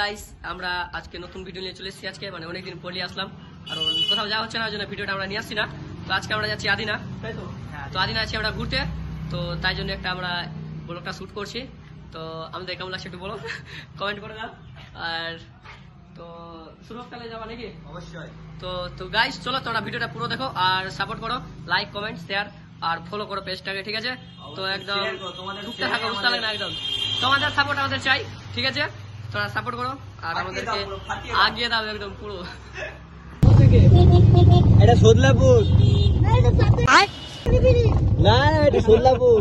Guys আমরা আজকে নতুন ভিডিও নিয়ে চলে এসেছি। আজকে মানে অনেকদিন পরে আসলাম, কারণ কোথাও যাওয়া হচ্ছে না, ওই জন্য ভিডিওটা আমরা নিয়ে আসছি না। তো আজকে আমরা যাচ্ছি আদিনা, তাই তো? তো আদিনা আছি আমরা ঘুরতে, তো তাই জন্য একটা আমরা ব্লগটা শুট করছি। তো আমাদের কেমন লাগছে একটু বলো, কমেন্ট করে দাও। আর তো সুরক্ষালে যাবা নাকি? অবশ্যই। তো গাইস চলো তোমরা ভিডিওটা পুরো দেখো আর সাপোর্ট করো, লাইক কমেন্ট শেয়ার আর ফলো করো পেজটাকে, ঠিক আছে? তো একদম ঢুকতে থাকো, বুঝতে লাগে না, একদম তোমাদের সাপোর্ট আমাদের চাই, ঠিক আছে? তোমরা সাপোর্ট করো আর আমাদেরকে আগিয়ে দাও একদম পুরো। এটা সোদলাপুর না, এটা সোদলাপুর।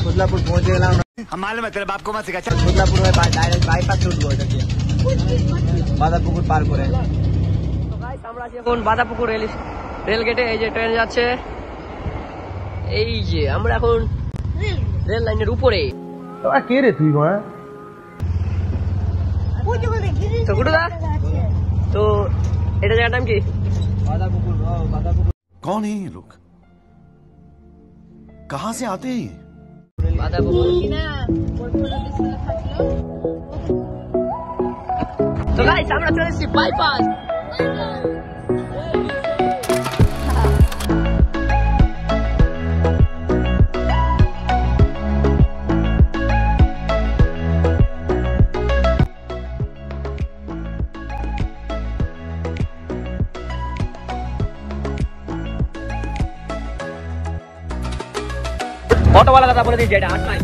सोदलापुर पहुंच गए हमारे मतलब आपको मत सिखा। सोदलापुर में डायरेक्ट बाईपास रोड এটা কি বাদাপুকুর পার করে। তো গাইস আমরা আছি এখন বাদাপুকুর রেল গেটে। এই যে ট্রেন যাচ্ছে, এই যে আমরা এখন রেল লাইনের উপরে। তোরা কে রে তুই মা? তো গুডুদা, তো এটা জায়গার নাম কি? বাদাপুকুর। বাদাপুকুর कौन है ये लोग, कहाँ से आते हैं? বাদাপুকুর। তো গাইস আমরা চলে এসেছি বাইপাস। অটোওয়ালা দাদা বলে দিয়েছে এটা 8 মাইল,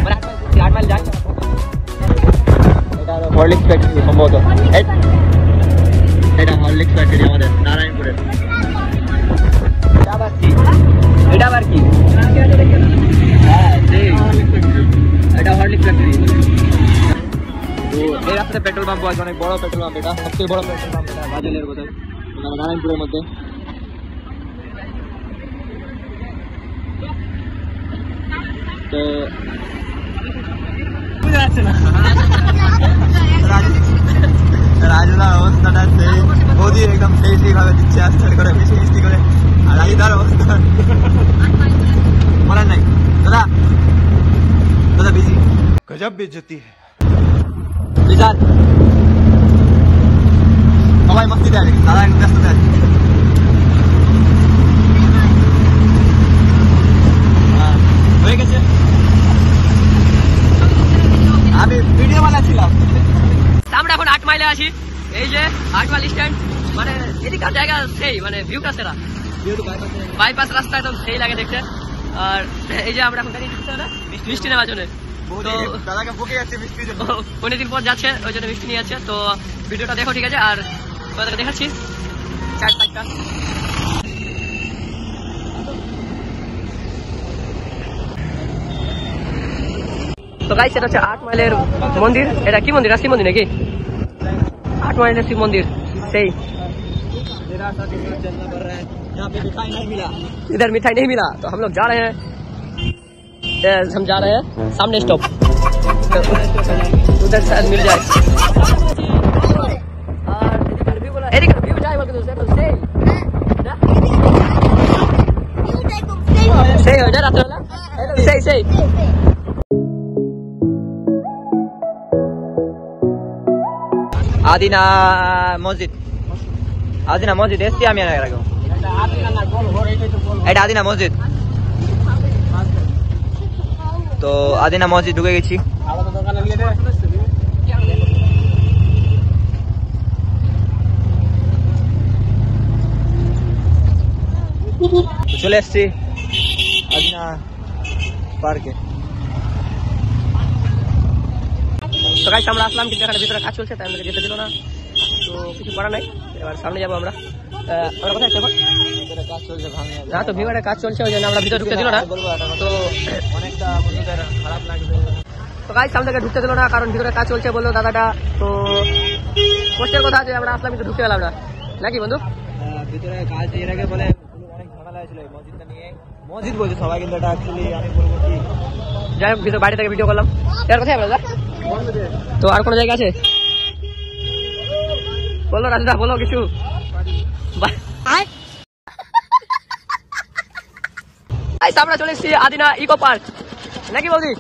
মানে 8 মাইল যায়। এটা হরলিক্স ফ্যাক্টরি সম্ভবত, এটা হরলিক্স ফ্যাক্টরি আমাদের নারায়ণপুরের। এটা আবার কি? এটা হরলিক্স ফ্যাক্টরি। তো এই রাস্তাতে পেট্রোল পাম্প আছে, অনেক বড় পেট্রোল পাম্প, এটা সবচেয়ে বড় পেট্রোল পাম্প এটা বাজারের বোধহয়, নারায়ণপুরের মধ্যে। তো রাজুদার অবস্থাটা সেই মোদি একদম সেই ভাবে দিচ্ছে, আস্তে করে মিষ্টি মিষ্টি করে। আর রাজুদার অবস্থা বলার নাই। দাদা দাদা বিজি, गजब बेइज्जती है। বিজান সবাই মস্তিতে আছে, দাদা একটু ব্যস্ততা আছে। হয়ে গেছে, আমি ভিডিও বানাচ্ছিলাম। আমরা এখন 8 মাইলে আছি। এই যে 8 মাইল স্ট্যান্ড, মানে এদিককার জায়গা সেই মানে ভিউটা সেরা, বাইপাস রাস্তা একদম সেই লাগে দেখতে। আর এই যে আমরা এখন গাড়ি ঢুকতে হবে মিষ্টি নেওয়ার জন্য। তো দাদাকে বুকে যাচ্ছে মিষ্টি দেবো, অনেকদিন পর যাচ্ছে, ওই জন্য মিষ্টি নিয়ে যাচ্ছে। তো ভিডিওটা দেখো, ঠিক আছে? আর তোমাদেরকে দেখাচ্ছি চারটা। তো গাইস এটা হচ্ছে 8 মাইলের মন্দির। এটা কি মন্দির? শিব মন্দির নাকি? 8 মাইলের শিব মন্দির সেই। इधर मिठाई नहीं मिला तो हम लोग जा रहे हैं, हम जा रहे हैं सामने स्टॉप, उधर शायद मिल जाए। और व्यू जाए बोल के दूसरे तो सही हो जाए रात वाला, सही আদিনা মসজিদ এসছি আমি এর আগে। এটা আদিনা মসজিদ। তো আদিনা মসজিদ ঢুকে গেছি। চলে এসছি আদিনা পার্কে। তো গাইস আমরা আসলাম, কিন্তু এখানে ভিতরে কাজ চলছে, তাই আমাদেরকে যেতে দিল না। তো কিছু করার নাই, এবার সামনে যাবো আমরা। আমরা কোথায় যাবো? কাজ চলছে ভাঙা না, তো ভিউয়ারে কাজ চলছে, ওই জন্য আমরা ভিতরে ঢুকতে দিল না। তো অনেকটা খারাপ লাগবে। তো গাইস আমাদেরকে ঢুকতে দিল না, কারণ ভিতরে কাজ চলছে বললো দাদাটা। তো কষ্টের কথা যে আমরা আসলাম কিন্তু ঢুকতে গেলাম না, নাকি বন্ধু? ভিতরে কাজ এর আগে বলে অনেক ঝামেলা হয়েছিল মসজিদটা নিয়ে। মসজিদ বলছে সবাই, কিন্তু এটা অ্যাকচুয়ালি আমি বলবো কি, যাই হোক ভিতরে বাড়ি থেকে ভিডিও করলাম। এর কোথায় আমরা? তো আর কোনো জায়গা আছে? বলো রাজদা, বলো কিছু। আমরা চলে এসেছি আদিনা ইকো পার্ক, নাকি বৌদি?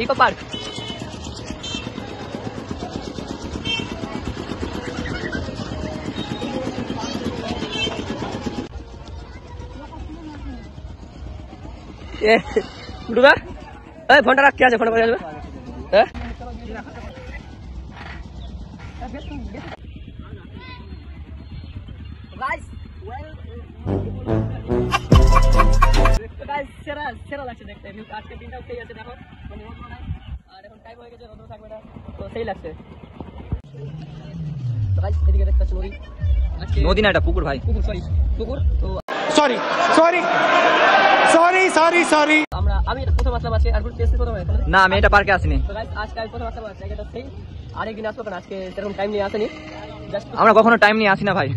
Eco park. ডুবা এই ফোনটা রাখ, কি আছে? ফোনটা পরে আসবে। হ্যাঁ সেরা লাগছে দেখতে। আজকে দিনটাও সেই আছে দেখো, আর এখন টাইম হয়ে গেছে, রোদ থাকবে না, তো সেই লাগছে। এদিকে দেখতে পাচ্ছি নদী, নদী না, এটা পুকুর ভাই, পুকুর, সরি পুকুর। তো sorry sorry sorry sorry sorry আমি প্রথম আসলাম আজকে, আর পেয়েছি প্রথম। না আমি এটা পার্কে আসিনি। তো গাইস আজকে আমি প্রথম আসলাম, জায়গাটা সেই আরেকদিন আসবো, কারণ আজকে সেরকম টাইম নিয়ে আসেনি। জাস্ট আমরা কখনো টাইম নিয়ে আসি না ভাই,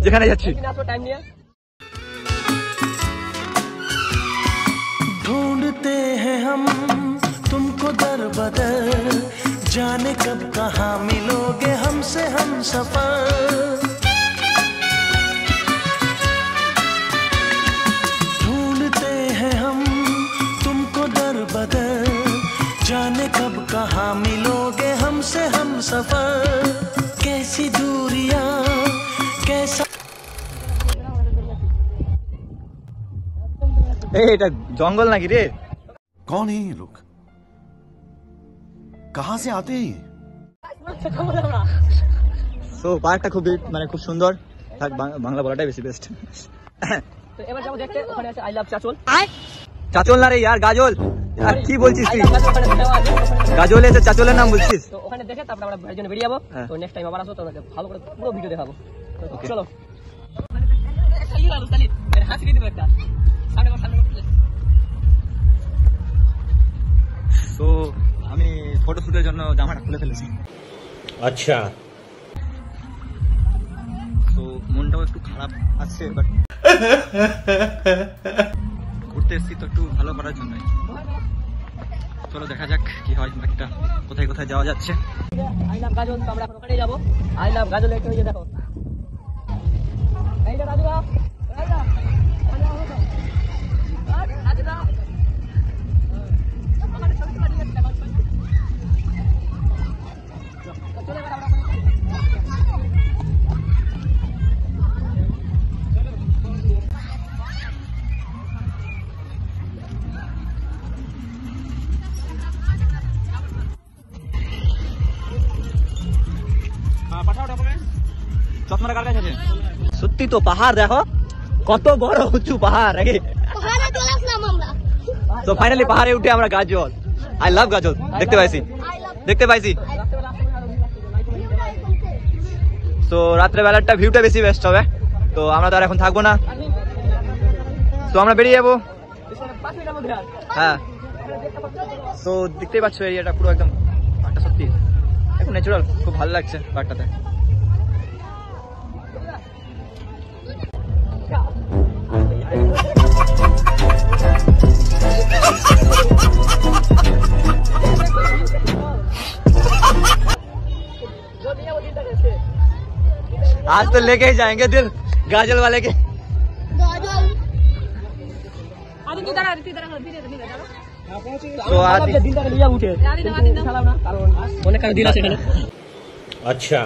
যেখানে যাচ্ছি। একদিন আসবো টাইম নিয়ে। ढूंढते हैं हम तुमको दर बदर, जाने कब कहाँ मिलोगे हमसे हम सफर। ढूंढते हैं हम तुमको दर बदर, जाने कब कहाँ मिलोगे हमसे हम सफर। कैसी दूरियां कैसा এটা জঙ্গল নাকি রে? कौन है ये लोग? कहाँ से आते हैं ये? তো পার্কটা খুব মানে খুব সুন্দর, থাক বাংলা বলাটাই বেশি বেস্ট। তো এবার যাবো দেখতে, ওখানে আছে আই লাভ চাচল। চাচল না রে ইয়ার, গাজল। আর কি বলছিস I তুই? love চাচল ওখানে দেওয়া আছে, ওখানে- গাজল এসে চাচলের নাম বলছিস? তো ওখানে দেখে তারপরে আমরা বাইরের জন্য বেরিয়ে যাবো। হ্যাঁ। তো নেক্সট টাইম আবার আসবো, তোমাকে ভালো করে পুরো ভিডিও দেখাবো। তো Okay. চলো। হাসি দিয়ে দেবো একটা, সামনে বল, সামনে বল। তো আমি ফটোশুটের জন্য জামাটা খুলে ফেলেছি। अच्छा তো মনটাও একটু খারাপ আছে, বাট ঘুরতে এসেছি তো একটু ভালো করার জন্য। চলো দেখা যাক কি হয়, বাকিটা কোথায় কোথায় যাওয়া যাচ্ছে। আই লাভ গাজল, তো আমরা এখন ওখানে যাবো। আই লাভ গাজল একটা হয়ে দেখো, এইটা রাজুদা, রাজুদা, রাজুদা। ওখানে ছবি তোলা নিয়ে আসতে হবে। চলে এবার আমরা চশমাটা কার কাছে আছে? সত্যি তো পাহাড় দেখো, কত বড় উঁচু পাহাড় আগে। তো ফাইনালি পাহাড়ে উঠে আমরা গাজল, আই লাভ গাজল দেখতে পাইছি, দেখতে পাইছি। তো রাত্রে বেলাটা ভিউটা বেশি বেস্ট হবে। তো আমরা তো আর এখন থাকবো না, তো আমরা বেরিয়ে যাবো। 5 মিনিটের মধ্যে আর হ্যাঁ, তো দেখতেই পাচ্ছ এরিয়াটা পুরো একদম, পাহাড়টা সত্যি একদম ন্যাচুরাল, খুব ভালো লাগছে পাহাড়টাতে। आज तो लेके ही जाएंगे दिल गाजल वाले के। तो आज দিনটাকে নিয়ে উঠে, অনেক কারো দিন আছে এখানে। अच्छा